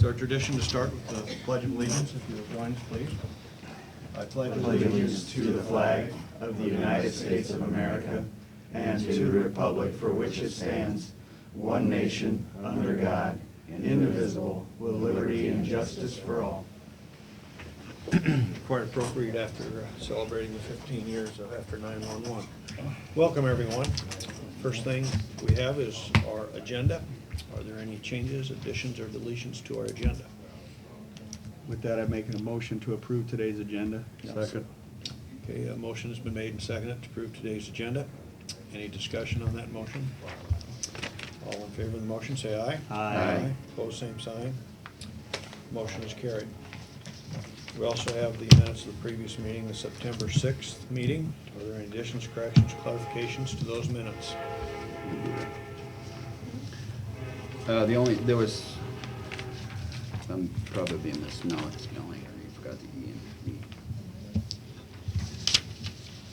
our tradition to start with the Pledge of Allegiance. If you would join us, please. I pledge Allegiance to the flag of the United States of America and to the republic for which it stands, one nation, under God, indivisible, with liberty and justice for all. Quite appropriate after celebrating the 15 years of after 9/11. Welcome, everyone. First thing we have is our agenda. Are there any changes, additions, or deletions to our agenda? With that, I'm making a motion to approve today's agenda. Second. Okay, a motion has been made and seconded to approve today's agenda. Any discussion on that motion? All in favor of the motion, say aye. Aye. Opposed, same sign. Motion is carried. We also have the minutes of the previous meeting, the September 6th meeting. Are there any additions, corrections, clarifications to those minutes? There was probably a misspelling, you forgot the E and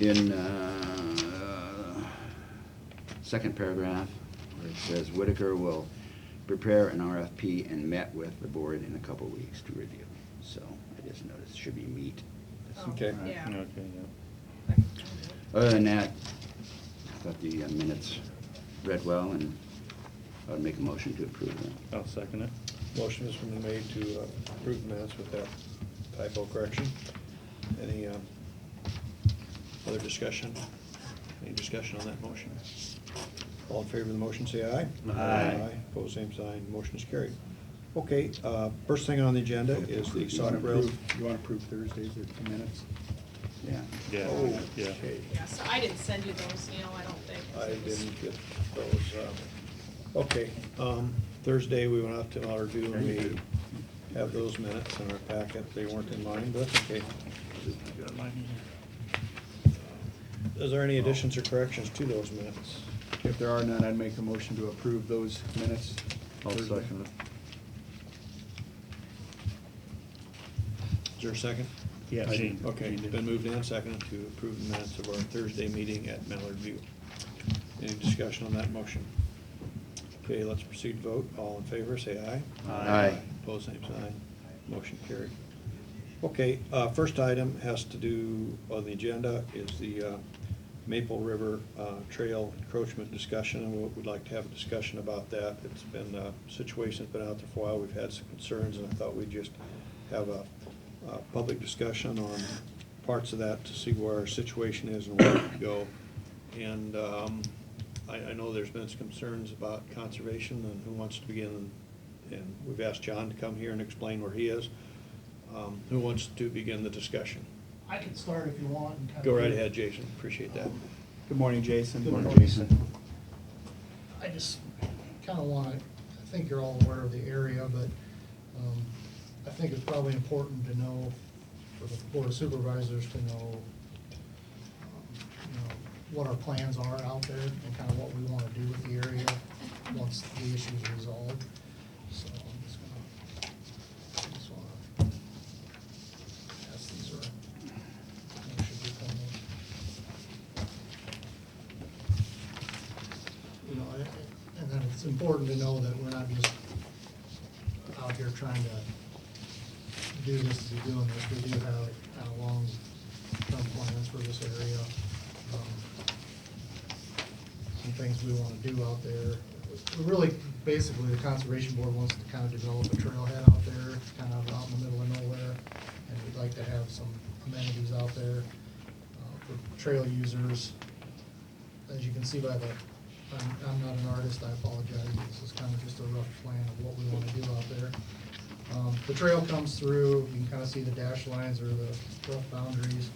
E. In second paragraph, where it says Whitaker will prepare an RFP and met with the board in a couple weeks to review. So I just noticed it should be meet. Okay. Yeah. Other than that, I thought the minutes read well, and I would make a motion to approve them. I'll second it. Motion has been made to approve the minutes with that typo correction. Any other discussion? Any discussion on that motion? All in favor of the motion, say aye. Aye. Opposed, same sign. Motion is carried. Okay, first thing on the agenda is the solid rails. You want to approve Thursdays or minutes? Yeah. Yeah. Oh, Yeah. okay. Yeah, so I didn't send you those, Neil, I don't think. I didn't get those. Okay, Thursday we went out to our review and we have those minutes in our packet. They weren't in mine, but that's okay. Is there any additions or corrections to those minutes? If there are none, I'd make a motion to approve those minutes. I'll second it. Is there a second? Yes. Okay, it's been moved and seconded to approve the minutes of our Thursday meeting at Mallard View. Any discussion on that motion? Okay, let's proceed to vote. All in favor, say aye. Aye. Opposed, same sign. Motion carried. Okay, first item has to do, on the agenda, is the Maple River Trail encroachment discussion, and we'd like to have a discussion about that. It's been a situation that's been out there for a while. We've had some concerns, and I thought we'd just have a public discussion on parts of that to see where our situation is and where we could go. And I know there's been some concerns about conservation and who wants to begin, and we've asked John to come here and explain where he is. Who wants to begin the discussion? I can start if you want. And kind Go of right ahead, Jason. Appreciate that. Good morning, Jason. Good morning, Jason. I just kind of want to, I think you're all aware of the area, but I think it's probably important to know, for the Board of Supervisors to know, what our plans are out there and kind of what we want to do with the area once the issue is resolved. So I'm just want to pass these around. They should be coming. And then it's important to know that we're not just out here trying to do this to be doing this. We do have kind of long-term plans for this area. Some things we want to do out there. We really, basically, the Conservation Board wants to kind of develop a trailhead out there, kind of out in the middle of nowhere. And we'd like to have some amenities out there for trail users. As you can see by the, I'm not an artist, I apologize. This is kind of just a rough plan of what we want to do out there. The trail comes through, you can kind of see the dash lines or the rough boundaries.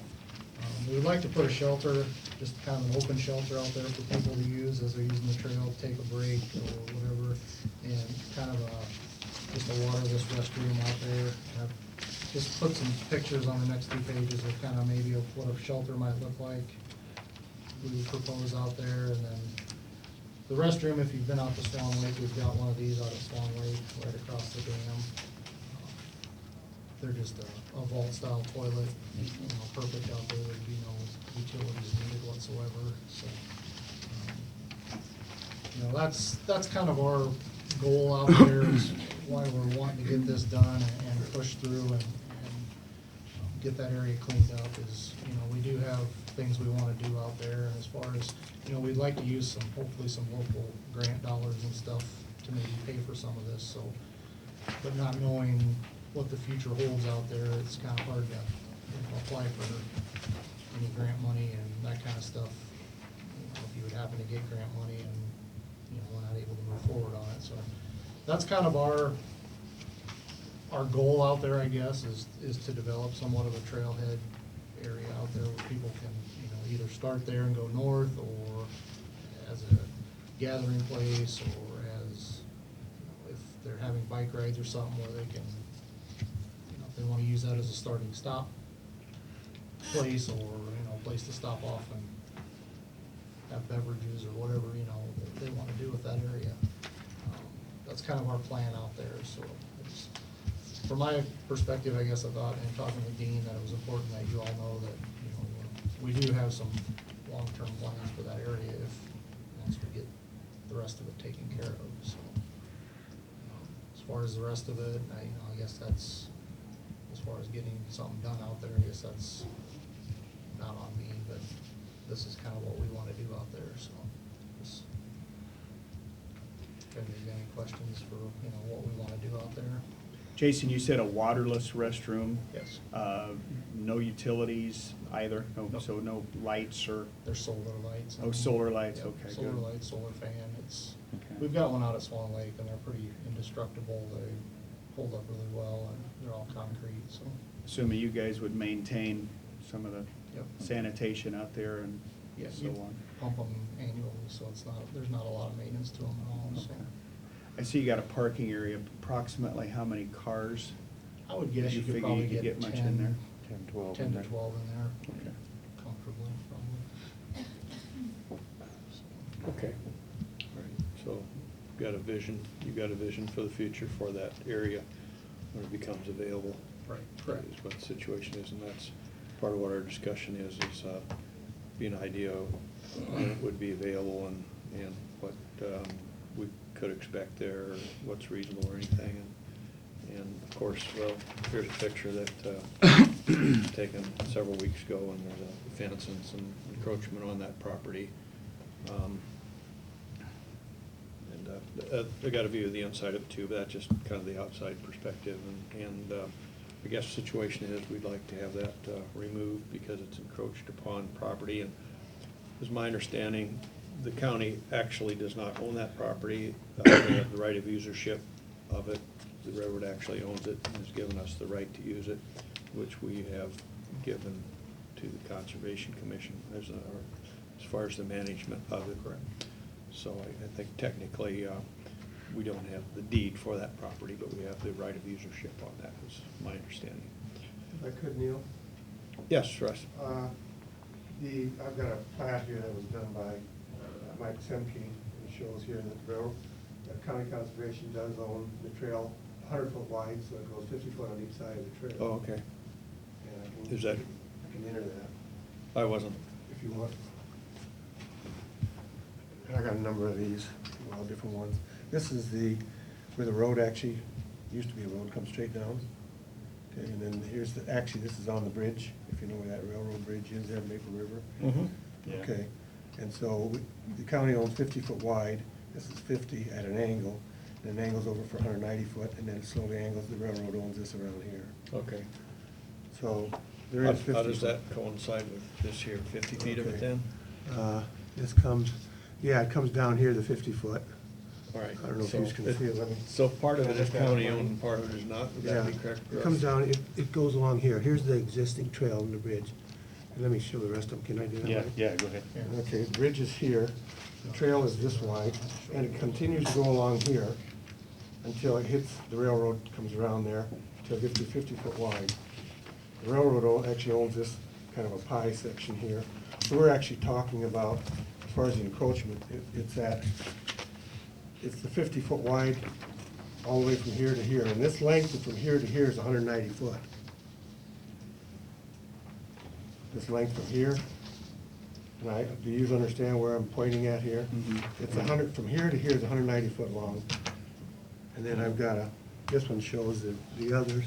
We would like to put a shelter, just kind of an open shelter out there for people to use as they're using the trail, take a break or whatever, and kind of just a waterless restroom out there. I've just put some pictures on the next 2 pages of kind of maybe of what a shelter might look like. We would propose out there, and then the restroom, if you've been out to Swan Lake, we've got one of these out at Swan Lake, right across the dam. They're just a vault-style toilet, perfect out there. There'd be no utilities needed whatsoever. So, that's kind of our goal out there. Is why we're wanting to get this done and push through and get that area cleaned up is, you know, we do have things we wanna do out there, and as far as, you know, we'd like to use some, hopefully some local grant dollars and stuff to maybe pay for some of this, so, but not knowing what the future holds out there, it's kinda hard to, you know, apply for any grant money and that kinda stuff. You know, if you would happen to get grant money and, you know, we're not able to move forward on it, so that's kind of our goal out there, I guess, is to develop somewhat of a trailhead area out there where people can, you know, either start there and go north, or as a gathering place, or as, you know, if they're having bike rides or something where they can, you know, if they wanna use that as a starting stop place, or, you know, a place to stop off and have beverages or whatever, you know, that they wanna do with that area. That's kind of our plan out there, so it's, from my perspective, I guess I thought, in talking with Dean, that it was important that you all know that, you know, we do have some long-term plans for that area if, once we get the rest of it taken care of, so. As far as the rest of it, you know, I guess that's, as far as getting something done out there, I guess that's not on me, but this is kind of what we wanna do out there, so. Just, if anybody's got any questions for, you know, what we wanna do out there? Jason, you said a waterless restroom? Yes. No utilities either? No, Nope. so no lights or? There's solar lights. Oh, solar lights, Yep, okay, solar good. lights, solar fan, it's, Okay. we've got one out at Swan Lake, and they're pretty indestructible, they hold up really well, and they're all concrete, so. Assuming you guys would maintain some of the Yep. sanitation out there and Yeah, so you on? pump them annually, so it's not, there's not a lot of maintenance to them at all, so. Okay. I see you got a parking area, approximately how many cars? I would guess You you could figure probably you could get get much in there? 10 to 12 in there. Okay. Comfortably, probably. Okay. All right, so you've got a vision for the future for that area when it becomes available. Right, correct. Is what the situation is, and that's part of what our discussion is be an idea of when it would be available and what we could expect there, or what's reasonable or anything. And of course, well, here's a picture that taken several weeks ago, and there's a fence and some encroachment on that property. I got a view of the inside of it too, but that's just kind of the outside perspective. And I guess the situation is we'd like to have that removed because it's encroached upon property. And as my understanding, the county actually does not own that property. They have the right of usership of it. The railroad actually owns it and has given us the right to use it, which we have given to the Conservation Commission as far as the management of it. Correct. So I think technically, we don't have the deed for that property, but we have the right of usership on that, is my understanding. If I could, Neil? Yes, Russ? I've got a plat here that was done by Mike Semke, and it shows here that the railroad, county conservation does own the trail 100-foot wide, so it goes 50 foot on each side of the trail. Oh, okay. And I can, Is that- I can enter that I wasn't. if you want. And I got a number of these, well, different ones. This is where the road actually, used to be a road, comes straight down. Okay, and then here's actually this is on the bridge, if you know where that railroad bridge is there, Maple River. Mm-hmm. Yeah. Okay, and so the county owns 50 foot wide, this is 50 at an angle, and it angles over for 190 foot, and then it slowly angles, the railroad owns this around here. Okay. So there is 50. How does that coincide with this here, 50 feet of it Okay. then? This comes, yeah, it comes down here to 50 foot. All right. I don't know if so you can see it, let me. So part of it is Look at county it. owned and part of it is not, would Yeah, that be correct? it Russ? comes down, it goes along here. Here's the existing trail and the bridge. And let me show the rest of them. Can I do that? Mike? Yeah, go ahead. Yeah. Okay, the bridge is here, the trail is this wide, and it continues to go along here until it hits, the railroad comes around there, until it gets to 50 foot wide. The railroad actually owns this kind of a pie section here. So we're actually talking about, as far as the encroachment, it's the 50 foot wide all the way from here to here. And this length from here to here is 190 foot. This length from here, and do you understand where I'm pointing at here? Mhm. It's 100, from here to here is 190 foot long. And then I've got This one shows the others,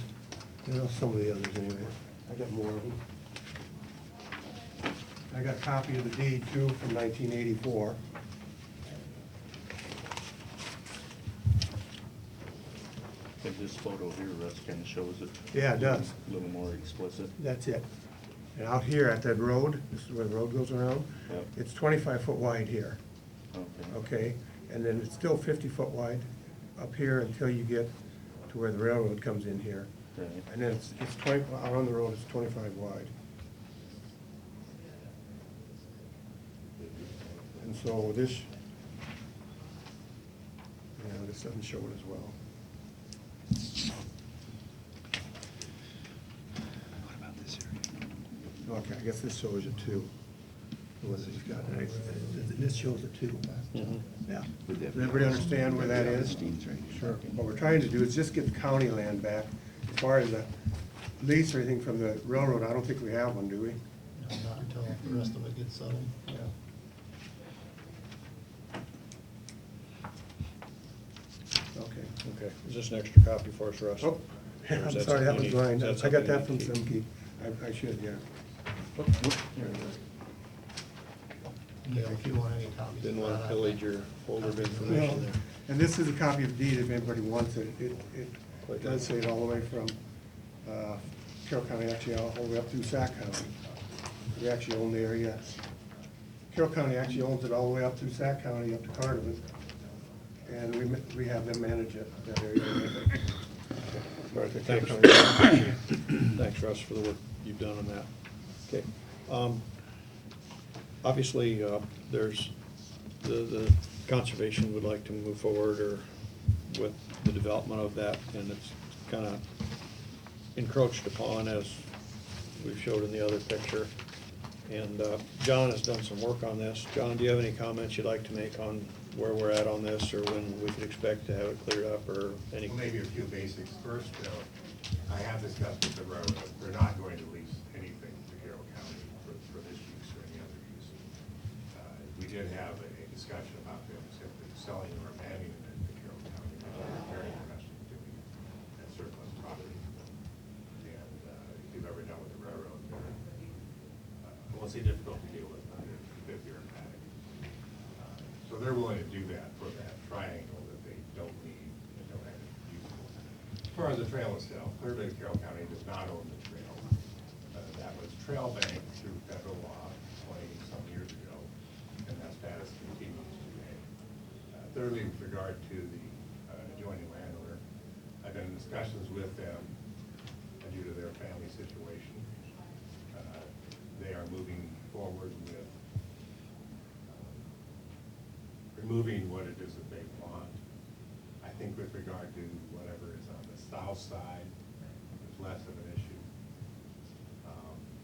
you know, some of the others anyway. I got more of them. I got a copy of the deed too from 1984. And this photo here, Russ, kind of shows it. Yeah, it does. A little more explicit. That's it. And out here at that road, this is where the road goes around, Yep. it's 25 foot wide here, Okay. okay? And then it's still 50 foot wide up here until you get to where the railroad comes in here. Right. And then it's 20, around the road, it's 25 wide. And so this, yeah, this doesn't show it as well. What about this area? Okay, I guess this shows it too. What has it got? This shows it too. Yeah. Would that Does be- everybody understand where that Yeah, is? Steen's right here. Sure. What we're trying to do is just get the county land back. As far as the lease or anything from the railroad, I don't think we have one, do we? Not until the rest of it gets settled. Yeah. Okay. Okay, is this an extra copy for us, Russ? Oh, Or is I'm that sorry, that something was you need- mine. is I that got that something from you need to keep? Semke. I should, yeah. Whoop, whoop, here it is. Gail, if you want any copies. Didn't of want that, to I- pillage your folder of Well, information there. and this is a copy of the deed if anybody wants it. It Quite does say it all the way from Carroll County, actually all the way up through Sac County. We actually own the area. Carroll County actually owns it all the way up through Sac County, up to Cardinal. And we have them manage it, that area. Thanks, Russ, for the work you've done on that. Okay. Obviously, there's, the conservation would like to move forward or with the development of that, and it's kind of encroached upon as we've showed in the other picture. And John has done some work on this. John, do you have any comments you'd like to make on where we're at on this, or when we could expect to have it cleared up, or any? Well, maybe a few basics. First, I have discussed with the railroad, they're not going to lease anything to Carroll County for this use or any other use. We did have a discussion about them simply selling or abandoning it to Carroll County, which is very interesting to me, that surplus property. And if you've ever dealt with the railroad, they're, I won't say difficult to deal with, but they're a bit bureaucratic. So they're willing to do that for that triangle that they don't need and don't have it usable. As far as the trail itself, clearly Carroll County does not own the trail. That was trail bank through federal law 20-some years ago, and that status continues today. Thirdly, with regard to the adjoining landowner, I've been in discussions with them due to their family situation. They are moving forward with removing what it is that they want. I think with regard to whatever is on the south side, there's less of an issue.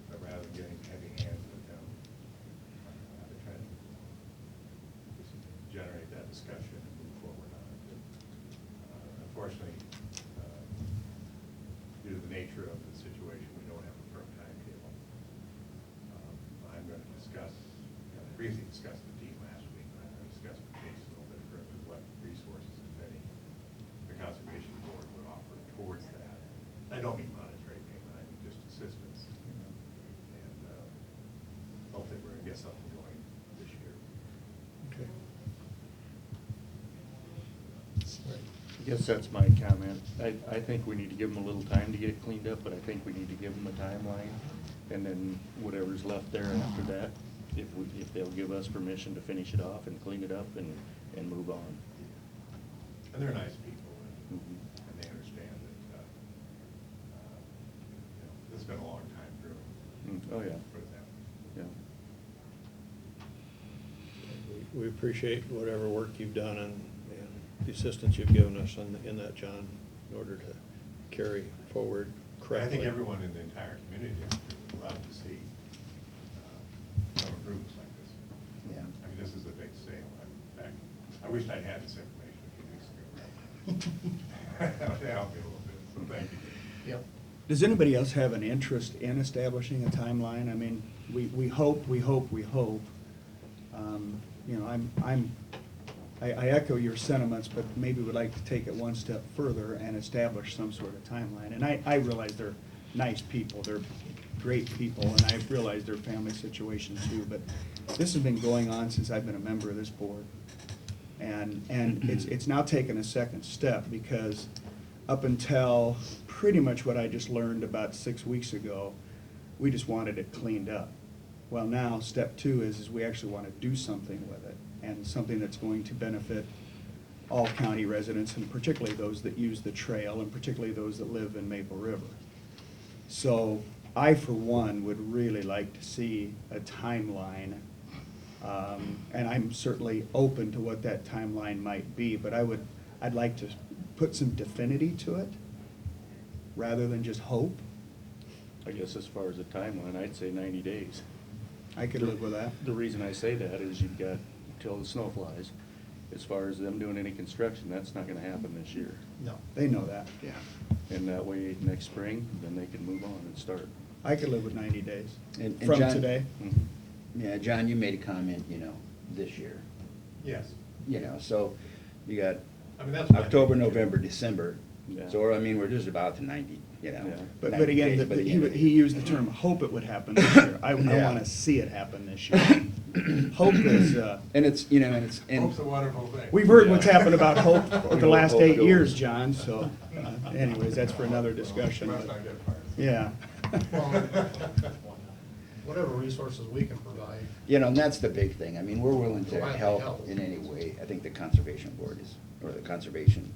But rather than getting heavy hands with them, they're trying to just generate that discussion and move forward on it. Unfortunately, due to the nature of the situation, we don't have a firm timetable. I'm going to discuss, briefly discussed the deed last week, but I'm going to discuss the case a little bit further, what resources, if any, the Conservation Board would offer towards that. I don't mean monetary payment, I mean just assistance. And hopefully we're going to get something going this year. Okay. I guess that's my comment. I think we need to give them a little time to get it cleaned up, but I think we need to give them a timeline. And then whatever's left there after that, if they'll give us permission to finish it off and clean it up and move on. And they're nice people, and Mhm. and they understand that, this has been a long time brewing Oh, yeah, for them. yeah. We appreciate whatever work you've done and the assistance you've given us in that, John, in order to carry forward I correctly. think everyone in the entire community would love to see some improvements like this. Yeah. I mean, this is a big sale. In fact, I wished I'd had this information a few weeks ago. That would help me a little bit, so thank you. Yep. Does anybody else have an interest in establishing a timeline? I mean, we hope. You know, I'm I echo your sentiments, but maybe would like to take it one step further and establish some sort of timeline. And I realize they're nice people, they're great people, and I realize their family situation too, but this has been going on since I've been a member of this board. And it's now taken a second step, because up until pretty much what I just learned about 6 weeks ago, we just wanted it cleaned up. Well, now, step two is we actually want to do something with it, and something that's going to benefit all county residents, and particularly those that use the trail, and particularly those that live in Maple River. So I, for one, would really like to see a timeline, and I'm certainly open to what that timeline might be, but I'd like to put some definity to it, rather than just hope. I guess as far as the timeline, I'd say 90 days. I could live with that. The reason I say that is you've got till the snow flies. As far as them doing any construction, that's not gonna happen this year. No. They know that, yeah. And that way, next spring, then they can move on and start. I could live with 90 days And from John- today. Mhm. Yeah, John, you made a comment, this year, Yes. so you got I mean, that's. October, November, December. Yeah. So, I mean, we're just about to 90, Yeah. But 90 again, days by the he end of the he year. used the term, hope it would happen this year. I Yeah. want to see it happen this year. Hope is, And it's, and Hope's a wonderful thing. we've heard what's happened about hope over You the know, last hope 8 goes. years, John, so anyways, that's for another discussion. Must but- not get fired. Yeah. Whatever resources we can provide. and that's the big thing. I mean, we're willing to Gladly help help. in any way. I think the Conservation Board or the Conservation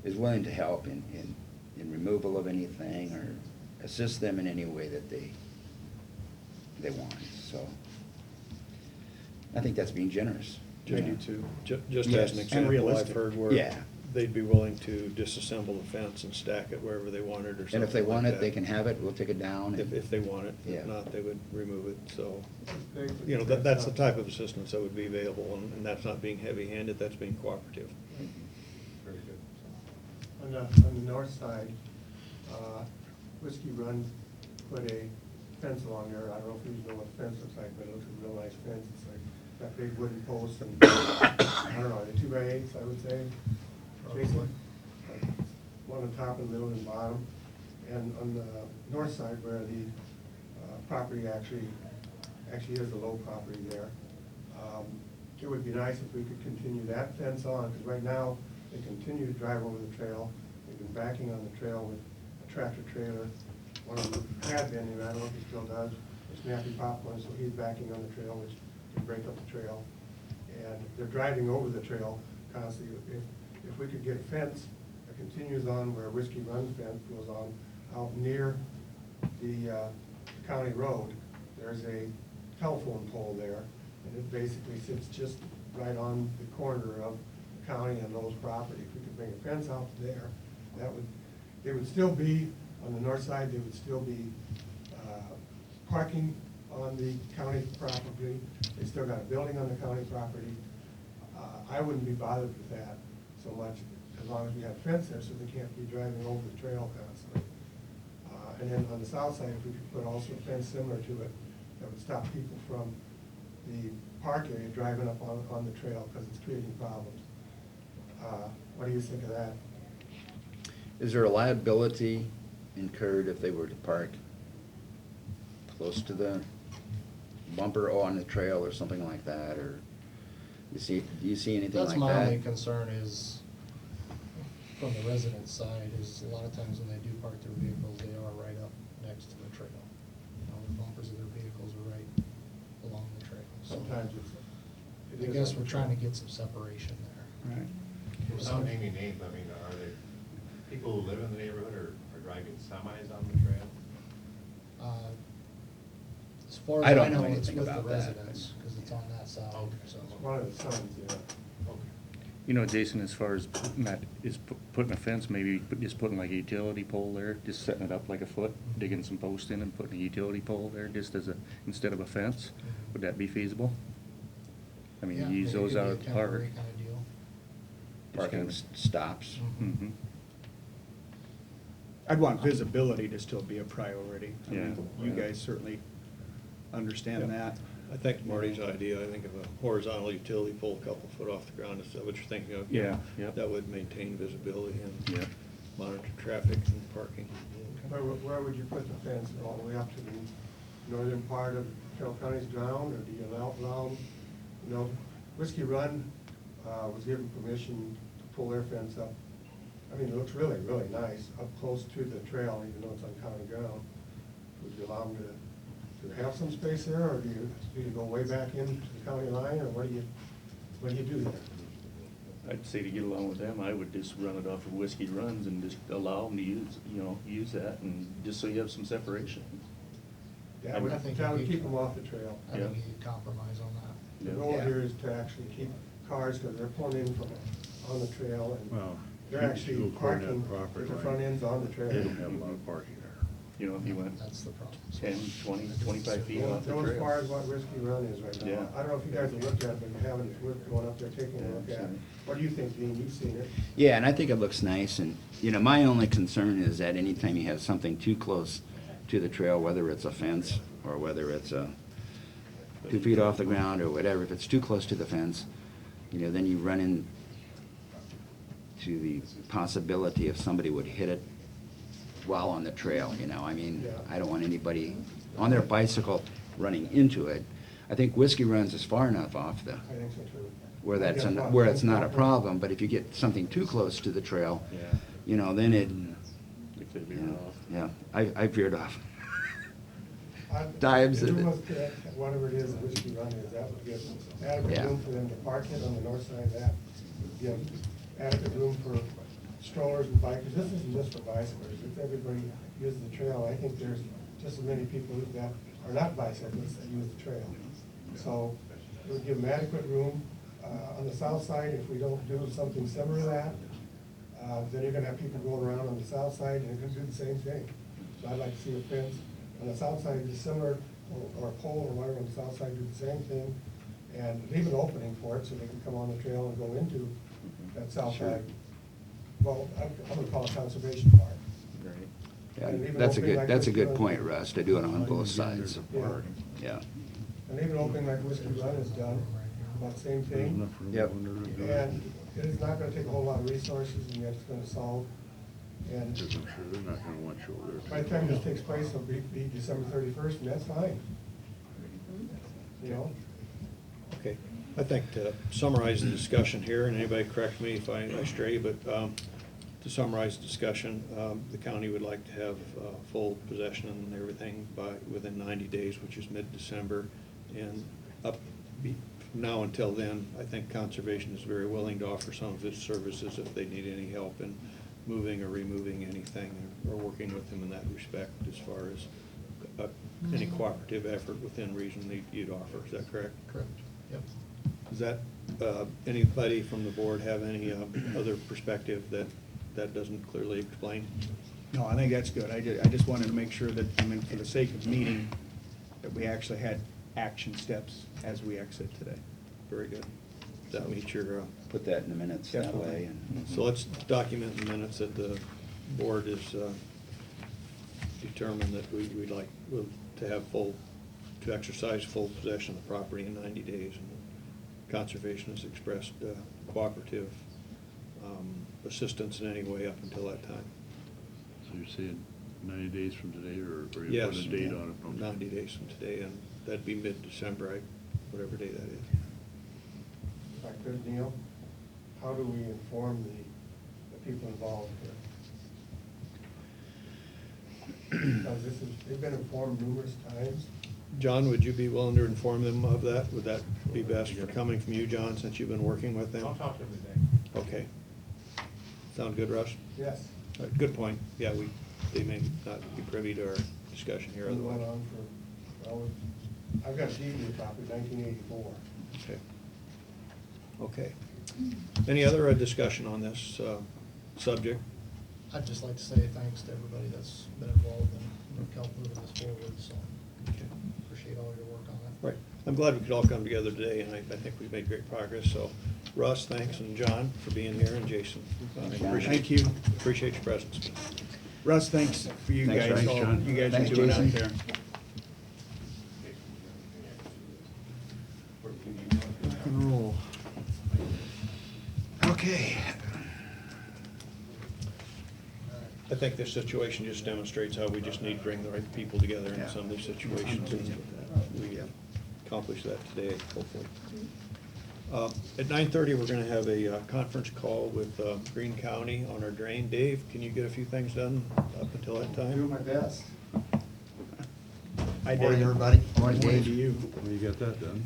is willing to help in removal of anything or assist them in any way that they want, so. I think that's being generous. I do too. Just as Yes, an and example, I've realistic. heard where Yeah. they'd be willing to disassemble the fence and stack it wherever they wanted or something And if they want like it, they that. can have it, we'll take it down. and- If they want it. Yeah. If not, they would remove it, so, Basically, that's the type of assistance that would be available, and that's not being heavy-handed, that's being cooperative. Very good. On the north side, Whiskey Run put a fence along there. I don't know if you know what a fence looks like, but it looks a real nice fence. It's like got big wooden posts and, I don't know, they're 2x8s, I would say. Jason? Like one on top and middle and bottom. And on the north side where the property actually is a low property there, it would be nice if we could continue that fence on, because right now, they continue to drive over the trail. They've been backing on the trail with a tractor trailer. One of them had been, and I don't know if he still does, a Snappy Popcorn, so he's backing on the trail, which can break up the trail. And they're driving over the trail constantly. If we could get a fence that continues on where Whiskey Run fence goes on, out near the county road, there's a telephone pole there, and it basically sits just right on the corner of the county and those property. If we could bring a fence out there, they would still be, on the north side, they would still be parking on the county property. They still got a building on the county property. I wouldn't be bothered with that so much, as long as we have a fence there, so they can't be driving over the trail constantly. And then on the south side, if we could put also a fence similar to it, that would stop people from the park area driving up on the trail, because it's creating problems. What do you think of that? Is there a liability incurred if they were to park close to the bumper or on the trail or something like that, or do you see anything That's like my only that? concern is, from the resident side, is a lot of times when they do park their vehicles, they are right up next to the trail. The bumpers of their vehicles are right along the trail. So Sometimes I guess we're trying to get some separation there. Right. Without naming names, I mean, are they people who live in the neighborhood or are driving semis on the trail? As far I as don't I know know, it's anything with the about that. residents, because it's on that side, so. One of the sons, yeah. You know, Jason, as far as not, putting a fence, maybe just putting like a utility pole there, just setting it up like a foot, digging some posts in and putting a utility pole there, just instead of a fence. Would that be feasible? I mean, Yeah, you use maybe those it could out be at a the park. temporary kind of deal. Parking stops? Mhm. I'd want visibility to still be a priority. I mean, Yeah. You guys certainly understand that. I think Marty's idea, I think of a horizontal utility pole a couple foot off the ground, is that what you're thinking of? Yeah, yep. That would maintain visibility and Yep. monitor traffic and parking. Where would you put the fence, all the way up to the northern part of Carroll County's ground, or do you allow them? You know, Whiskey Run was given permission to pull their fence up. I mean, it looks really, really nice, up close to the trail, even though it's on county ground. Would you allow them to have some space there, or do you go way back into the county line, or what do you do there? I'd say to get along with them, I would just run it off of Whiskey Runs and just allow them to use that, and just so you have some separation. That would, I think that would you keep need- them off the trail. I think Yeah. you could compromise on that. The Yeah. goal Yeah. here is to actually keep cars, because they're pulling in from, on the trail, and they're actually parking with the front ends on the trail. They don't have a lot of parking there. You know, if you went That's the problem. 10, 20, 25 feet off the Go as far trail. as what Whiskey Run is right now. Yeah. I don't know if you guys have looked at it, but you haven't, it's worth going up there, taking a look Yeah, at. I've seen it. What do you think, Dean? You've seen it. Yeah, and I think it looks nice, and, you know, my only concern is that anytime you have something too close to the trail, whether it's a fence or whether it's 2 feet off the ground or whatever, if it's too close to the fence, you know, then you run into the possibility if somebody would hit it while on the trail, you know, I mean, Yeah. I don't want anybody on their bicycle running into it. I think Whiskey Runs is far enough off the, I think so too. where where it's not a problem, but if you get something too close to the trail, Yeah. you know, then it, It could be yeah, rough. yeah, I veered off. Dives. Dives If in it it. was correct, whatever it is, Whiskey Run is, that would give adequate Yeah. room for them to park it on the north side of that. Would give adequate room for strollers and bikers. This isn't just for bicycles. If everybody uses the trail, I think there's just as many people that are not bicyclists that use the trail. So it would give them adequate room. On the south side, if we don't do something similar to that, then you're gonna have people going around on the south side and they're gonna do the same thing. So I'd like to see a fence on the south side, just similar, or a pole or whatever on the south side, do the same thing. And leave an opening for it so they can come on the trail and go into that south Sure. side. Well, I'm gonna call it conservation park. Right. Yeah, And leave it that's a open good, like that's a Whiskey good Run. point, Russ, to do it on both sides. Yeah. Yeah. And leave it open like Whiskey Run has done, about the same thing. Yep. And it is not gonna take a whole lot of resources, and yet it's gonna solve. And Because I'm sure they're not gonna want you over there. by the time this takes place, it'll be December 31st, and that's fine. You know? Okay, I think to summarize the discussion here, and anybody correct me if I stray, but to summarize the discussion, the county would like to have full possession and everything within 90 days, which is mid-December. And from now until then, I think Conservation is very willing to offer some of its services if they need any help in moving or removing anything, or working with them in that respect as far as any cooperative effort within reason that you'd offer. Is that correct? Correct, yep. Does that, anybody from the board have any other perspective that doesn't clearly explain? No, I think that's good. I just wanted to make sure that, I mean, for the sake of meeting, that we actually had action steps as we exit today. Very good. Does that meet your, Put that in the minutes that Definitely. way. and- so let's document in the minutes that the board is determined that we'd like to have to exercise full possession of the property in 90 days. And Conservation has expressed cooperative assistance in any way up until that time. So you're saying 90 days from today, or you Yes. put a date on it? 90 days from today, and that'd be mid-December, whatever day that is. If I could, Neil, how do we inform the people involved here? Because they've been informed numerous times. John, would you be willing to inform them of that? Would that be best for coming from you, John, since you've been working with them? I'll talk to them today. Okay. Sound good, Russ? Yes. Good point. Yeah, they may not be privy to our discussion here Been going otherwise. on for, well, I've got a deed in the property, 1984. Okay. Okay. Any other discussion on this subject? I'd just like to say thanks to everybody that's been involved in helping moving this forward, so Okay. appreciate all your work on it. Right. I'm glad we could all come together today, and I think we've made great progress. So Russ, thanks, and John for being here, and Jason. Thank you. Appreciate your presence. Russ, thanks for you Thanks, guys, Russ. all John. you guys are Thanks, doing out Jason. there. think this situation just demonstrates how we just need to bring the right people together in Yeah. some of these situations, and we accomplished that today, hopefully. At 9:30, we're gonna have a conference call with Greene County on our drain. Dave, can you get a few things done up until that time? Do my best. Hi, Morning, Dave. everybody. Morning to you. Well, you got that done.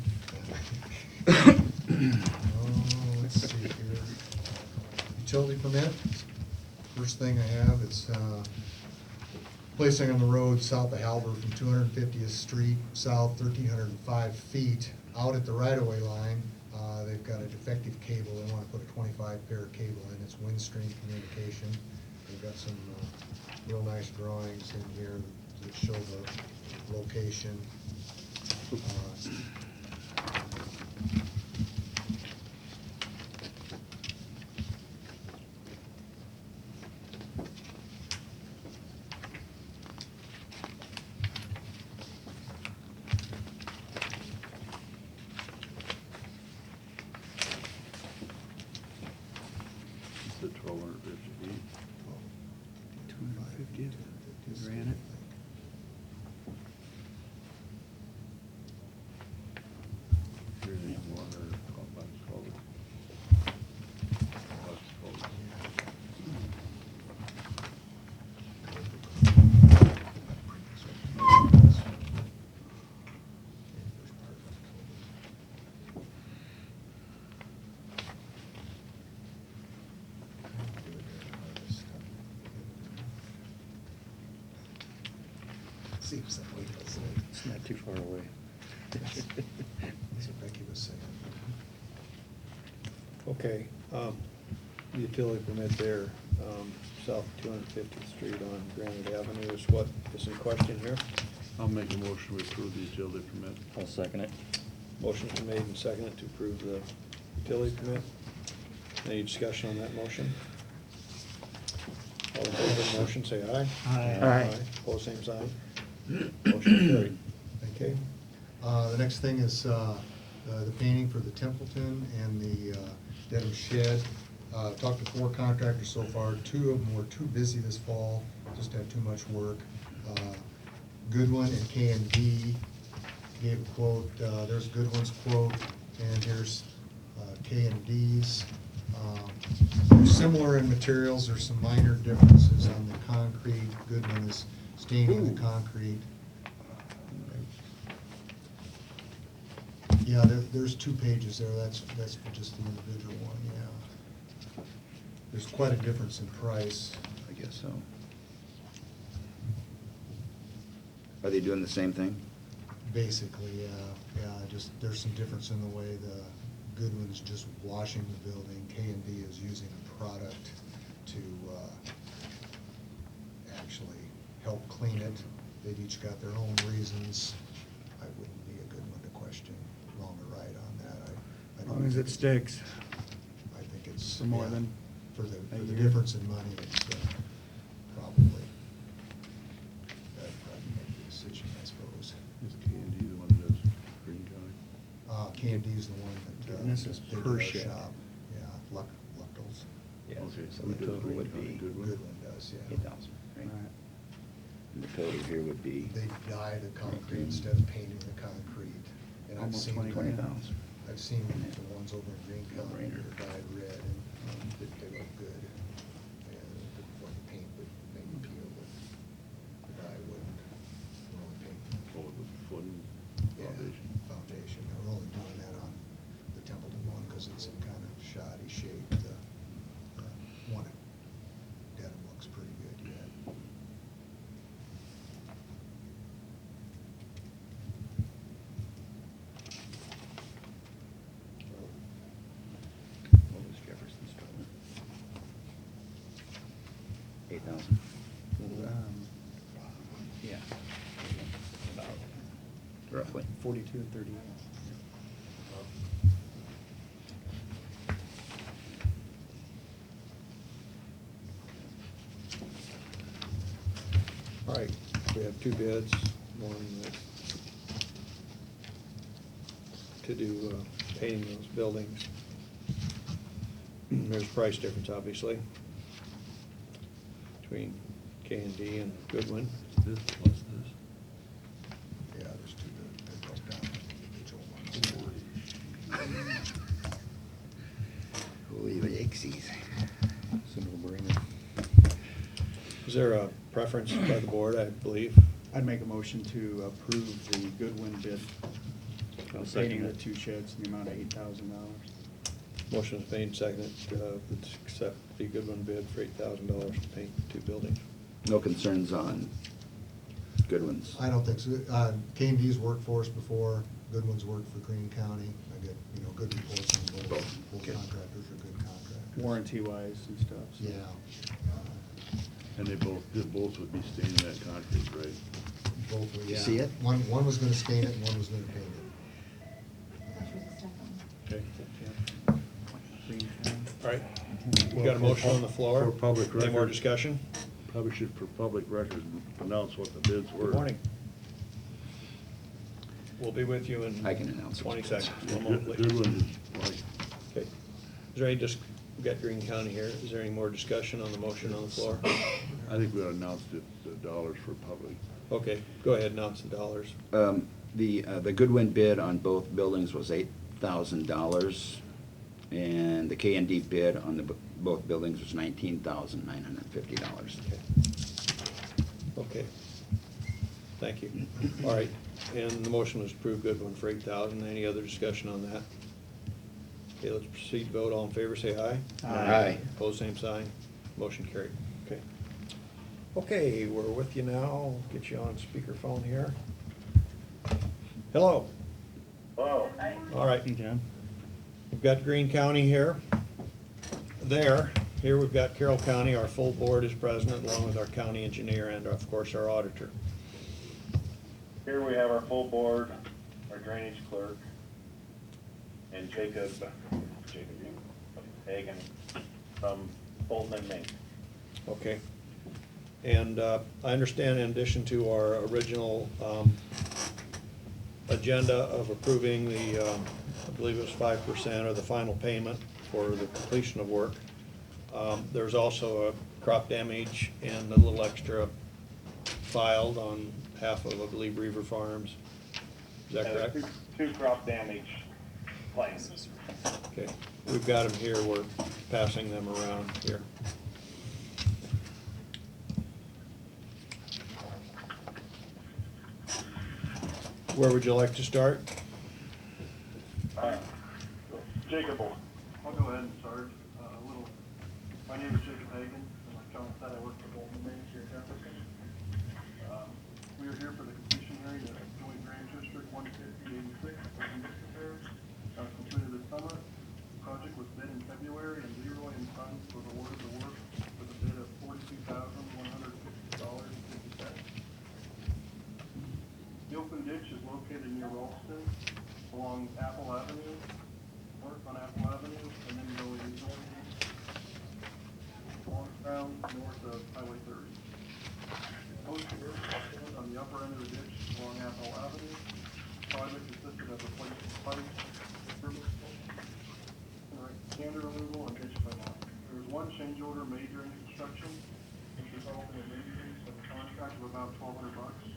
Let's see here. Utility permit. First thing I have, it's placing on the road south of Halber from 250th Street south 1,305 feet out at the right-of-way line. They've got a defective cable. They want to put a 25 pair cable in. It's Windstream Communication. They've got some real nice drawings in here that show the location. It's the 1,250 feet. 250th, you ran it. Everything water, box culvert. Box culvert. Seems that way, doesn't it? It's not too far away. That's what Becky was saying. Okay, the utility permit there, south 250th Street on Granite Avenue is what is in question here. I'll make a motion to approve the utility permit. I'll second it. Motion's been made and seconded to approve the utility permit. Any discussion on that motion? All in favor of the motion, say aye. Aye. Aye. Pose same sign. Motion carried. Thank you. The next thing is the painting for the Templeton and the Dedham Shed. Talked to 4 contractors so far. 2 of them were too busy this fall, just had too much work. Goodwin and K&D gave a quote. There's Goodwin's quote, and here's K&D's. They're similar in materials. There's some minor differences on the concrete. Goodwin is staining the concrete. Yeah, there's 2 pages there, that's for just the individual one, yeah. There's quite a difference in price. I guess so. Are they doing the same thing? Basically, yeah, just, there's some difference in the way the Goodwin's just washing the building. K&D is using a product to actually help clean it. They've each got their own reasons. I wouldn't be a good one to question wrong or right on that. I As don't long as think it sticks. I think it's. For more yeah, than For the a year. difference in money, it's probably, that'd probably make the decision, I suppose. Is K&D the one that does Greene County? K&D's the one that. And this is they do per our shed. shop. Yeah, Lucktles. So Okay, the who does total Greene would County? be Goodwin? Goodwin does, yeah. 8,000, right? Right. And the total here would be They dye the concrete instead of painting the concrete. And I've Almost seen 20,000. I've seen the ones over in Greene County No-brainer. that are dyed red, and they look good. And the paint would maybe peel, but the dye wouldn't. We're only painting. Oh, the foot and Yeah, foundation. Foundation. We're only doing that on the Templeton one because it's in kind of shoddy shape. The one at Dedham looks pretty good yet. What was Jefferson's total? 8,000. Yeah. About Roughly. 42 and 38. All right, we have 2 bids, one that to do painting those buildings. There's a price difference, obviously, between K&D and Goodwin. This plus this. Yeah, there's two that broke down individual ones. Holy Lexies. It's a no-brainer. Is there a preference by the board, I believe? I'd make a motion to approve the Goodwin bid. I'll Painting second the it. two sheds in the amount of $8,000. Motion is made, seconded, to accept the Goodwin bid for $8,000 to paint two buildings. No concerns on Goodwin's. I don't think so. K&D's worked for us before, Goodwin's worked for Greene County. I get, good reports on both. Both. Both Okay. contractors are good contractors. Warranty-wise and stuff. so. Yeah. And they both would be staying in that concrete, right? Both, Did yeah. you see it? One was gonna stain it and one was gonna paint it. Okay. Green County. All right, we got a motion on the floor. For public Any more record. discussion? Probably should, for public record, announce what the bids were. Good morning. We'll be with you in I can announce it. 20 seconds. Good- One moment, Good please. one, like, Okay. Is there any, we got Greene County here. Is there any more discussion on the motion on the floor? I think we ought to announce the dollars for public. Okay, go ahead, announce the dollars. The Goodwin bid on both buildings was $8,000, and the K&D bid on both buildings was $19,950. Okay. Thank you. All right, and the motion was approved Goodwin for 8,000. Any other discussion on that? Okay, let's proceed to vote. All in favor, say aye. Aye. Opposed, same sign. Motion carried. Okay. Okay, we're with you now. Get you on speakerphone here. Hello. Hello. All right. Hey, John. We've got Greene County here. Here we've got Carroll County. Our full board is present, along with our county engineer and, of course, our auditor. Here we have our full board, our drainage clerk, and Jacob Hagan from Fulton and Maine. Okay. And I understand in addition to our original agenda of approving the, I believe it was 5% or the final payment for the completion of work, there's also a crop damage and a little extra filed on behalf of, I believe, Reaver Farms. Is that correct? Two crop damage claims. Okay, we've got them here, we're passing them around here. Where would you like to start? Jacob will. I'll go ahead and start. My name is Jacob Hagan, and like John said, I work for Bolton Maine here in Jefferson. We are here for the completion hearing of Joint Drainage District 150-86 repair. Completed this summer. The project was bid in February, and Leroy and Sons was awarded the work with a bid of $42,150.50. The open ditch is located near Ralston along Apple Avenue, north on Apple Avenue, and then go along ground north of Highway 30. Most of the work is on the upper end of the ditch along Apple Avenue. Project consisted of replacing pipes, sander removal, and ditch cleanout. There was one change order made during the construction, which resulted in an increase of the contract of about $1,200.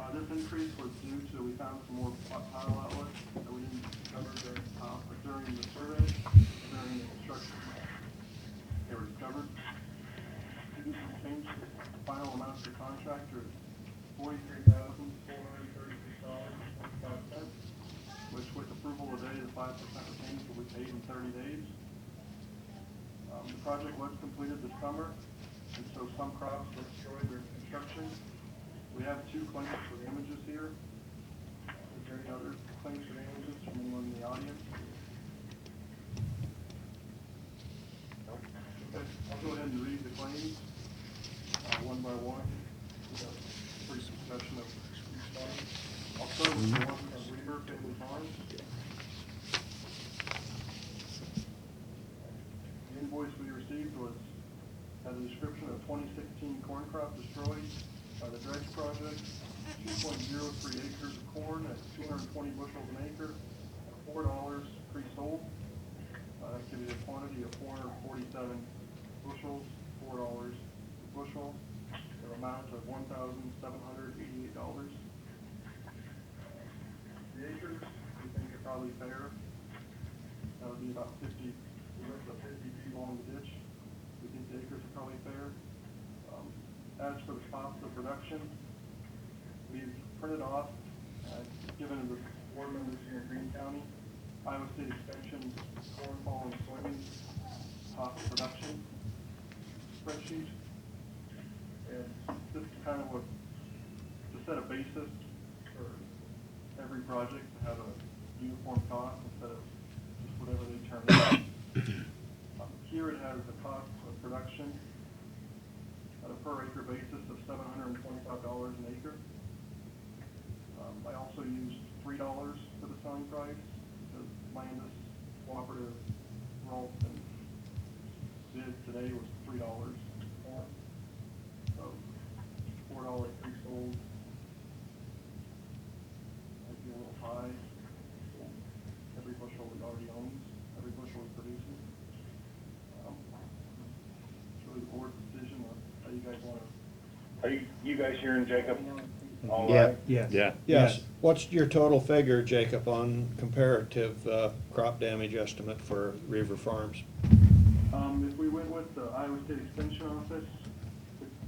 This increase was due to, we found some more tile outlets that we didn't cover during the survey, during the construction. They were discovered. Due to some change, the final amount of the contract is $43,436.25, which with approval today, the 5% retained will be paid in 30 days. The project was completed this summer, and so some crops were destroyed during construction. We have two claims for damages here. Is there any other claims for damages from anyone in the audience? No? Okay, I'll go ahead and read the claims one by one. Brief discussion of each claim. I'll start with the one from Reaver Family Farms. The invoice we received had a description of 2016 corn crop destroyed by the dredge project, 2.03 acres of corn at 220 bushels an acre, $4 pre-sold. That gives you a quantity of 447 bushels, $4 per bushel. for an amount of $1,788. The acres, we think are probably fair. That would be about 50, the width of 50 feet along the ditch. We think the acres are probably fair. As for the cost of production, we've printed off, given the board members here in Greene County, Iowa State Extension's corn, fall, and soybean cost of production spreadsheet. And this is kind of what, to set a basis for every project to have a uniform cost instead of just whatever they turn out. Here it has the cost of production at a per acre basis of $725 an acre. I also used $3 for the selling price because Landis Cooperative Ralston bid today was $3 more. So $4 pre-sold might be a little high. Every bushel he already owns, every bushel he's producing. It's really the board's decision on how you guys want to. Are you guys hearing Jacob? All Yeah. right? Yes. Yeah. Yes. What's your total figure, Jacob, on comparative crop damage estimate for Reaver Farms? If we went with the Iowa State Extension Office,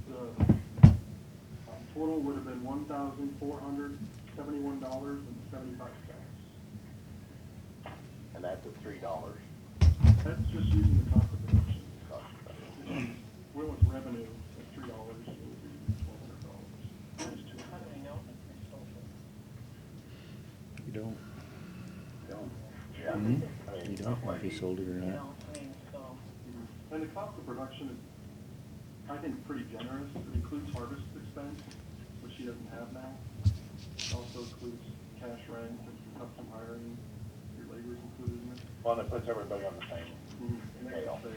the total would have been $1,471.75. And that's at $3. That's just using the cost of production. We went with revenue at $3, it would be $1,200. You don't. Yeah. Mhm. I mean, You don't know if he sold it or not. And the cost of production is, I think, pretty generous. It includes harvest expense, which he doesn't have now. It also includes cash rent and custom hiring, your labor's included in it. Well, and it puts everybody on the same And makes it scale. fair.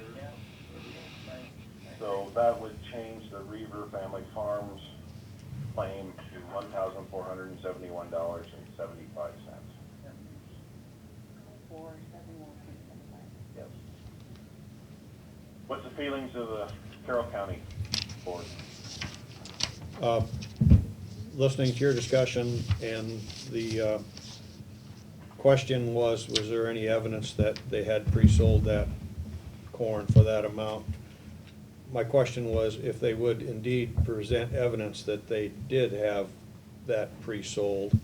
So that would change the Reaver Family Farms claim to $1,471.75. Yes. What's the feelings of the Carroll County Board? Listening to your discussion, and the question was there any evidence that they had pre-sold that corn for that amount? My question was if they would indeed present evidence that they did have that pre-sold,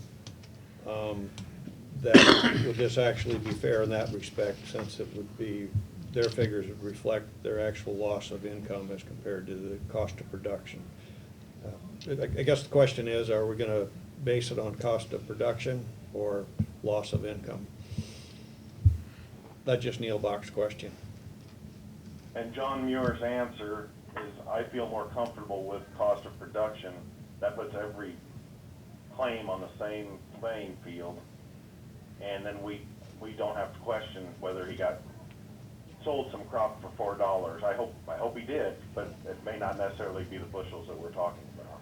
that would this actually be fair in that respect, since it would be, their figures would reflect their actual loss of income as compared to the cost of production. I guess the question is, are we gonna base it on cost of production or loss of income? That's just Neil Bach's question. And John Muir's answer is, I feel more comfortable with cost of production. That puts every claim on the same playing field. And then we don't have to question whether he sold some crop for $4. I hope he did, but it may not necessarily be the bushels that we're talking about.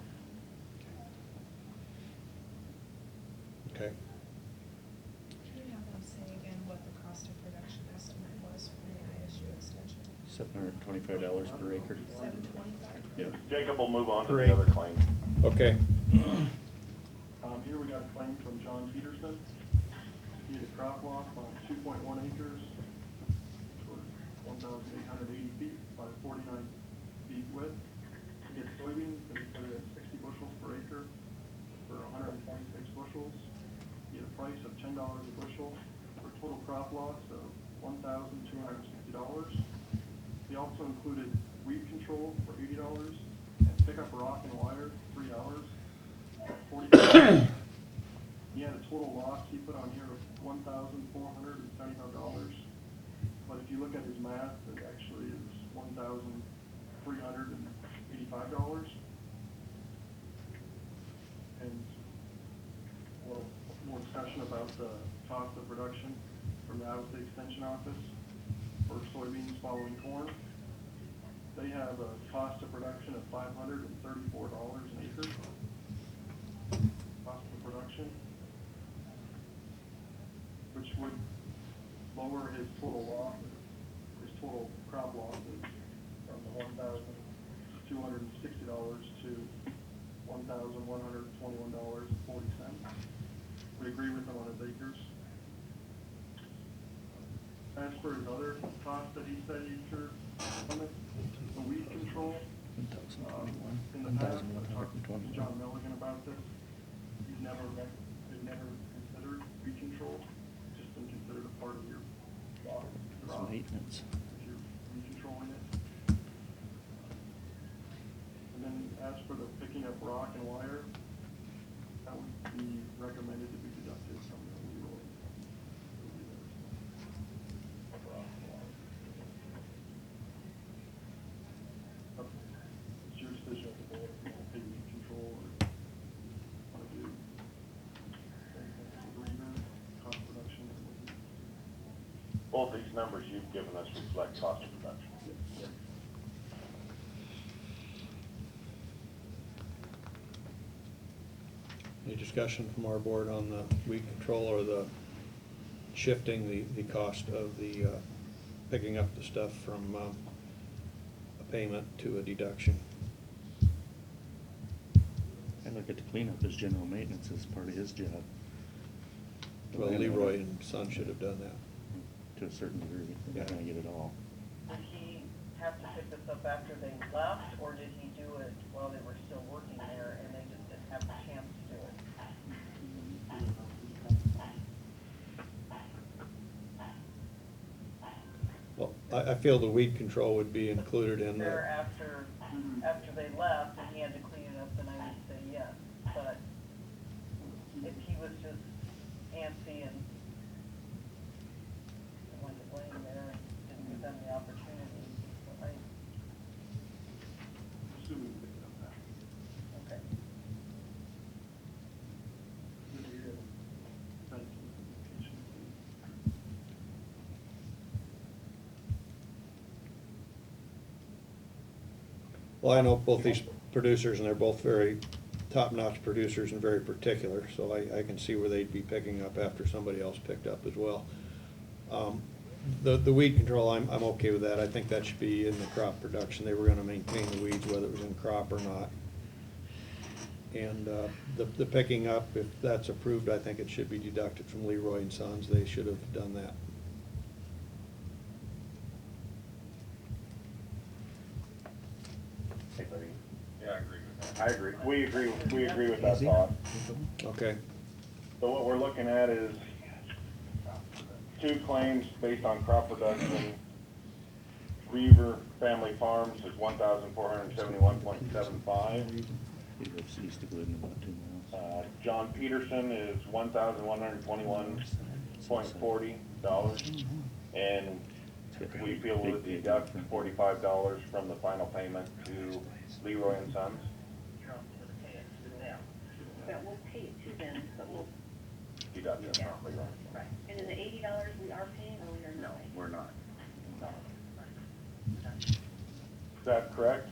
Okay. Can you have them say again what the cost of production estimate was for the ISU extension? $725 per acre. $725? Yeah. Jacob will move on to Great. the other claim. Okay. Here we got a claim from John Peterson. He had a crop loss on 2.1 acres, which was 1,880 feet by 49 feet width. He had soybeans that he put at 60 bushels per acre for 126 bushels. He had a price of $10 a bushel for a total crop loss of $1,260. He also included weed control for $80 and pick up rock and wire $3 at $40. He had a total loss he put on here of $1,475. But if you look at his math, it actually is $1,385. And a little more discussion about the cost of production from the Iowa State Extension Office for soybeans following corn. They have a cost of production of $534 an acre. Cost of production, which would lower his total loss, his total crop losses from the $1,260 to $1,121.40. We agree with him on his acres. As for his other costs that he said he incurred, the weed control, in the past, I talked to John Milligan about this. They've never considered weed control, just been considered a part of your crop. Maintenance. If you're weed controlling it. And then as for the picking up rock and wire, that would be recommended to be deducted from the legal. It's your decision as a board, if you want to pay weed control or want to do agreement, cost reduction. Both these numbers you've given us reflect cost of production. Any discussion from our board on the weed control or the shifting the cost of the, picking up the stuff from a payment to a deduction? I look at the cleanup as general maintenance as part of his job. Well, Leroy and Son should have done that. To a certain degree, Yeah. I get it all. Did he have to pick this up after they left, or did he do it while they were still working there and they just didn't have the chance to do it? Well, I feel the weed control would be included in There the, after they left and he had to clean it up, then I would say yes. But if he was just antsy and went to blame there and didn't give them the opportunity, so Assuming we pick it up now. okay. well, I know both these producers, and they're both very top-notch producers and very particular, so I can see where they'd be picking up after somebody else picked up as well. The weed control, I'm okay with that. I think that should be in the crop production. They were gonna maintain the weeds whether it was in crop or not. And the picking up, if that's approved, I think it should be deducted from Leroy and Sons. They should have done that. Yeah, I agree with that. I agree. We agree with that thought. Okay. So what we're looking at is two claims based on crop production. Reaver Family Farms is 1,471.75. He lives east of Glidden, about 2 miles. John Peterson is $1,121.40. And we feel we'll deduct $45 from the final payment to Leroy and Sons. But we'll pay it to them, but we'll, Deduct it, not Leroy. right. And then the $80 we are paying, or we are not? No, we're not. Is that correct?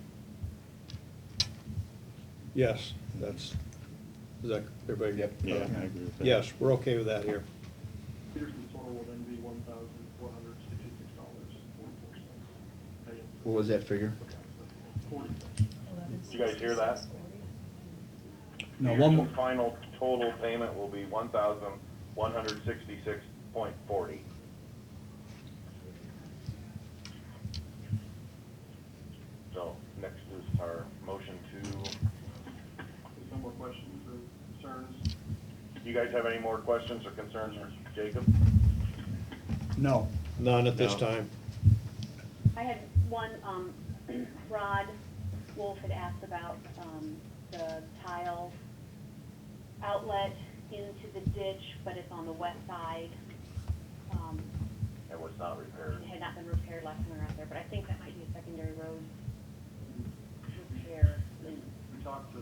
Yes, is that, everybody? Yeah, I agree with that. Yes, we're okay with that here. Peterson's total will then be $1,466.44. What was that figure? 40 cents. Did you guys hear that? No, Peterson's one more. final total payment will be $1,166.40. So next is our motion to, No more questions or concerns? you guys have any more questions or concerns for Jacob? No. None at this No. time. I had one, Rod Wolf had asked about, the tile outlet into the ditch, but it's on the west side. It was not repaired. It had not been repaired last time we were out there, but I think that might be a secondary road repair. We talked to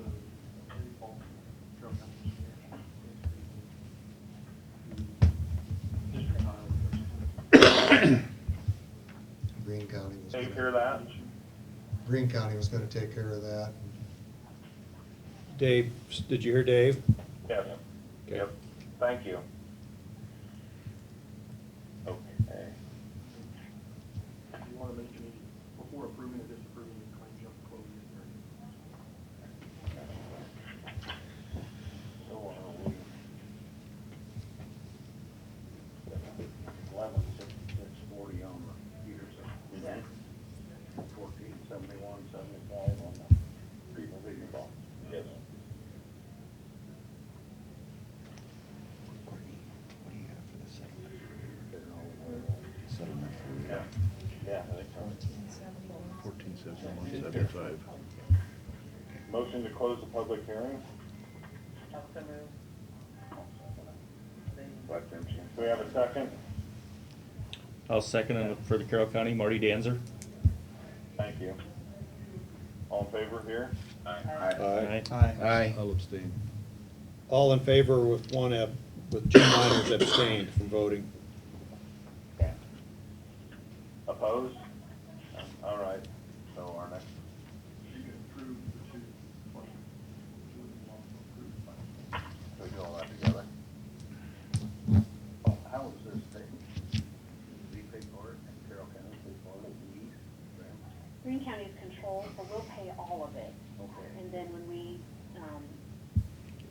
Paul, Carroll County. Greene County was Take gonna, care of that? Greene County was gonna take care of that. Dave, did you hear Dave? Yes. Okay. Yep, thank you. Okay. Do you want to make any, before approving or disapproving the claims, you have to close $1,175. Motion to close the public hearing. Also move. Do we have a second? I'll second it for the Carroll County, Marty Danzer. Thank you. All in favor here? Aye. Aye. I'll abstain. All in favor with with Jim Miners abstained from voting. Opposed? All right, so our next, You can approve the two. we do all that together. How is this paid? We pay for it, and Carroll County pay for it, we, Greene County is controlled, so we'll pay all of it. okay. And then when we,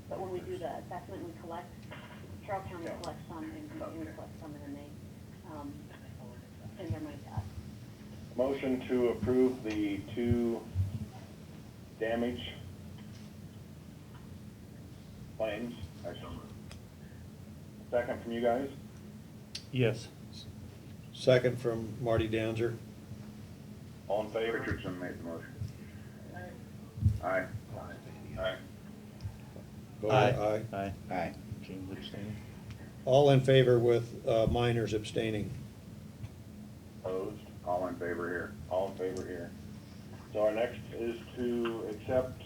but when we do the assessment, we collect, Carroll County collects some, and we collect some, and then they, send their money to us. Motion to approve the 2 damage claims. Second from you guys? Yes. Second from Marty Danzer. All in favor? Richardson made the motion. Aye. Aye. Vote aye. Aye. Aye. James abstaining. All in favor with Miners abstaining. Opposed? All in favor here. All in favor here. So our next is to accept,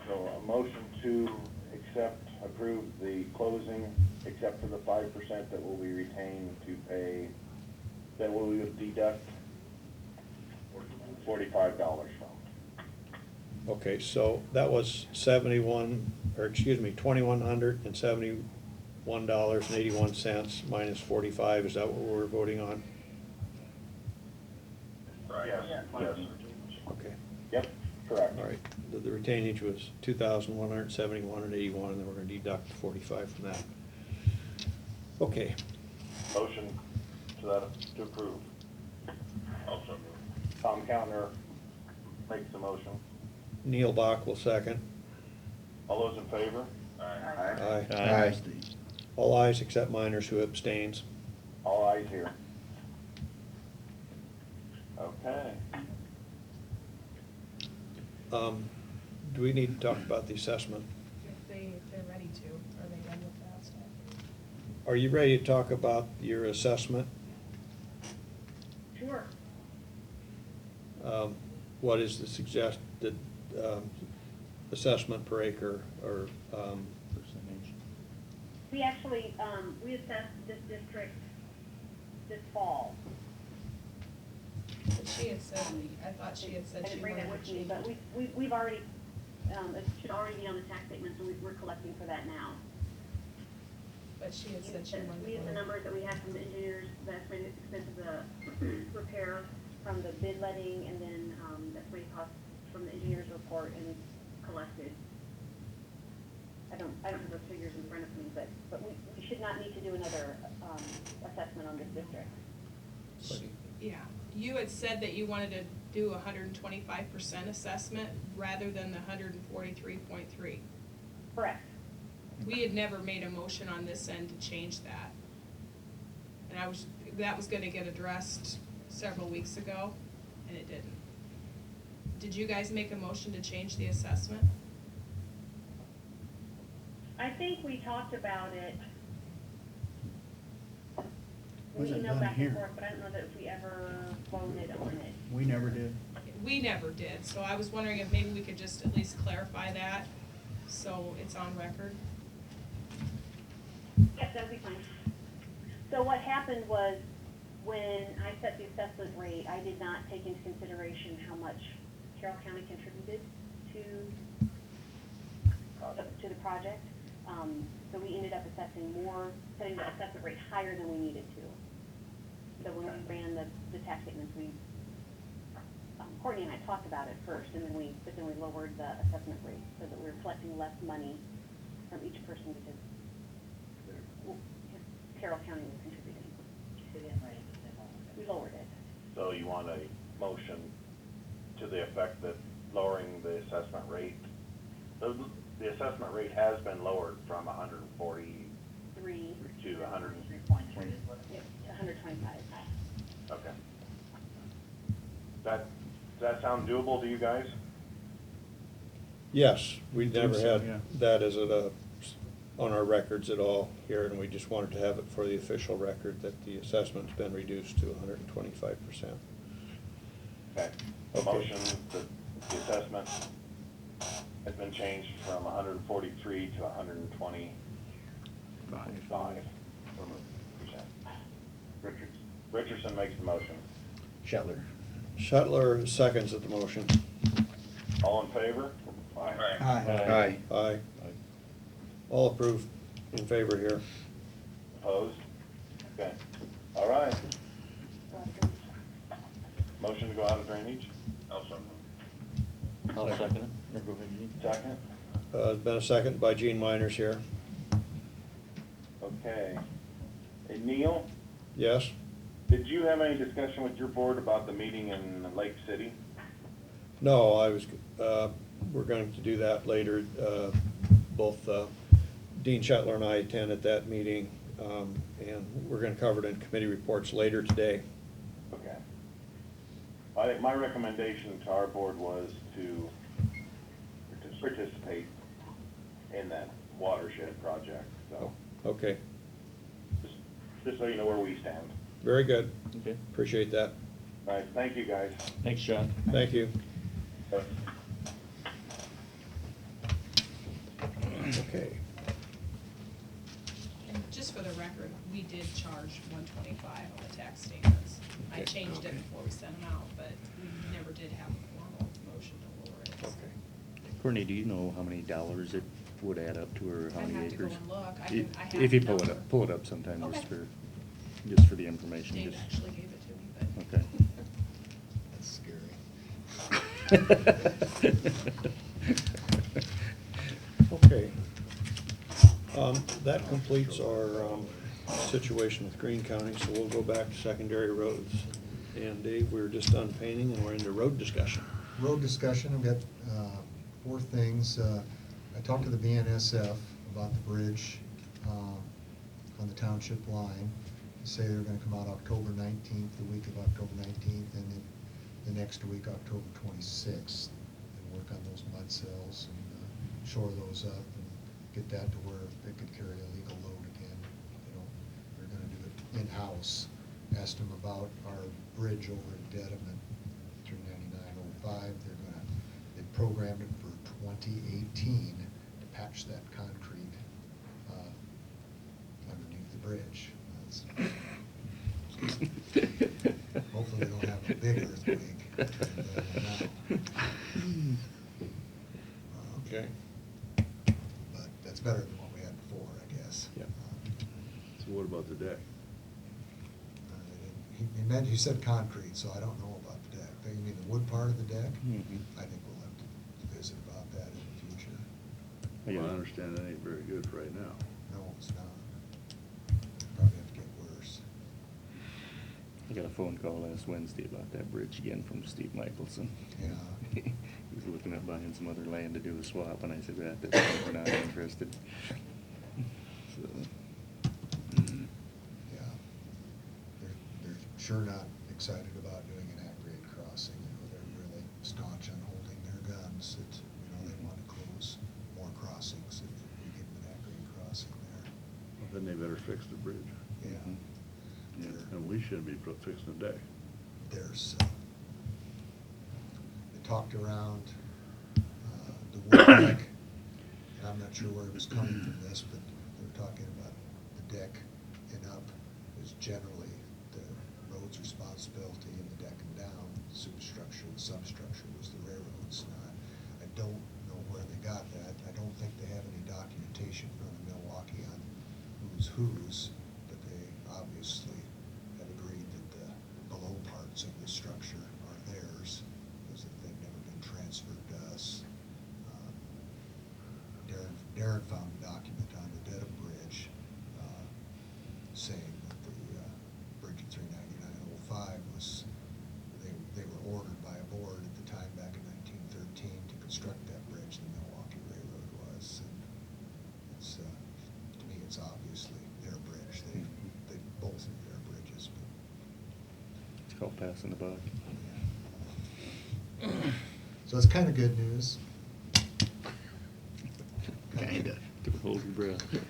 so a motion to approve the closing, except for the 5% that will be retained to pay, that will deduct $45 from. Okay, so that was $2,171.81 minus 45. Is that what we're voting on? Yes, yes. Okay, Yep, correct. all right. The retainage was $2,171.81, and then we're gonna deduct 45 from that. Okay, Motion to approve. Also. Tom Countner makes the motion. Neil Bach will second. All those in favor? Aye. Aye. All ayes except Miners, who abstains. All ayes here. Okay. Do we need to talk about the assessment? If they're ready to, are they done with that stuff? Are you ready to talk about your assessment? Sure. What is the suggested assessment per acre, or, Percentage. We actually, we assessed this district this fall. But she had said, I thought she had I said she didn't bring wanted that to with me, change. but we've already, it should already be on the tax statement, so we're collecting for that now. But she had said she wanted to. We used the numbers that we had from the engineers, the estimated expense of the repair from the bid letting, and then, the estimated cost from the engineer's report and collected. I don't have those figures in front of me, but we should not need to do another, assessment on this district. Yeah, you had said that you wanted to do 125% assessment rather than the 143.3. Correct. We had never made a motion on this end to change that. And that was gonna get addressed several weeks ago, and it didn't. Did you guys make a motion to change the assessment? I think we talked about it. We Wasn't emailed done back here. and forth, but I don't know that if we ever voted on it. We never did. We never did, so I was wondering if maybe we could just at least clarify that, so it's on record. Yes, that'd be fine. So what happened was, when I set the assessment rate, I did not take into consideration how much Carroll County contributed to the project. So we ended up setting the assessment rate higher than we needed to. So when we ran the tax statements, Courtney and I talked about it first, and then we lowered the assessment rate so that we were collecting less money from each person because Carroll County was contributing. We lowered it. So you want a motion to the effect that lowering the assessment rate, the assessment rate has been lowered from 140 3. to 100. Yep, to 125. Okay. Does that sound doable to you guys? Yes, we I think never so, had yeah. that as on our records at all here, and we just wanted to have it for the official record that the assessment's been reduced to 125%. Okay. Okay. Motion that the assessment has been changed from 143 to 125. Richardson makes the motion. Shetler. Shetler seconds at the motion. All in favor? Aye. Aye. Aye. All approved in favor here. Opposed? Okay. All right. Motion to go out of drainage? I'll second it. Or go ahead, Gene. Second? It's been a second by Gene Miners here. Okay. Hey, Neil, Yes? did you have any discussion with your board about the meeting in Lake City? No, we're going to do that later. Both Dean Shetler and I attended that meeting, and we're going to cover it in committee reports later today. Okay. I think my recommendation to our board was to participate in that watershed project, so, Okay, just so you know where we stand. very good. Okay. Appreciate that. All right, thank you, guys. Thanks, John. Thank you. Okay. And just for the record, we did charge 125 on the tax statements. I Okay. changed it before we sent them out, but we never did have a formal motion to lower it. Okay. Courtney, do you know how many dollars it would add up to, or how I'd many have to go acres? and look. I have If you the number. pull it up sometime, Okay. just for the information. Dave just- actually gave it to me, but. Okay. That's scary. Okay. That completes our situation with Greene County, so we'll go back to secondary roads. And Dave, we were just done painting and we're into road discussion. Road discussion, I've got 4 things. I talked to the BNSF about the bridge on the township line. They say they're gonna come out October 19th, the week of October 19th, and then the next week, October 26th, and work on those mud cells and shore those up and get that to where they could carry a legal load again. They're gonna do it in-house. Asked them about our bridge over at Dedham at 39905. They programmed it for 2018 to patch that concrete underneath the bridge. Hopefully they don't have a big earthquake. Okay. But that's better than what we had before, I guess. Yeah. So what about the deck? He said concrete, so I don't know about the deck. You mean the wood part of the deck? Mhm. I think we'll have to visit about that in the future. Well, I understand that ain't very good right now. No, it's not. Probably have to get worse. I got a phone call last Wednesday about that bridge again from Steve Michelson. Yeah. He was looking at buying some other land to do a swap, and I said, at this point, we're not interested. So, Yeah. They're sure not excited about doing an at-grade crossing. They're really staunch on holding their guns. They want to close more crossings if we give them an at-grade crossing there. Well, then they better fix the bridge. Yeah. Mhm. They're- And we shouldn't be fixing the deck. There's, they talked around the wood deck, and I'm not sure where it was coming from this, but they were talking about the deck and up is generally the road's responsibility, and the deck and down, superstructure and substructure was the railroad's. I don't know where they got that. I don't think they have any documentation from the Milwaukee on whose, but they obviously have agreed that the below parts of the structure are theirs, because they've never been transferred to us. Darren found a document on the Dedham Bridge saying that the bridge at 39905 was, they were ordered by a board at the time back in 1913 to construct that bridge, the Milwaukee Railroad was. called passing the buck. So it's kind of good news. Kinda. Hold your breath. You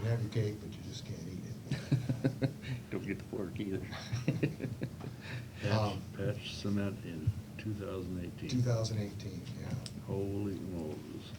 can have your cake, but you just can't eat it. Don't get the fork either. Patch cement in 2018. 2018, yeah. Holy Moses.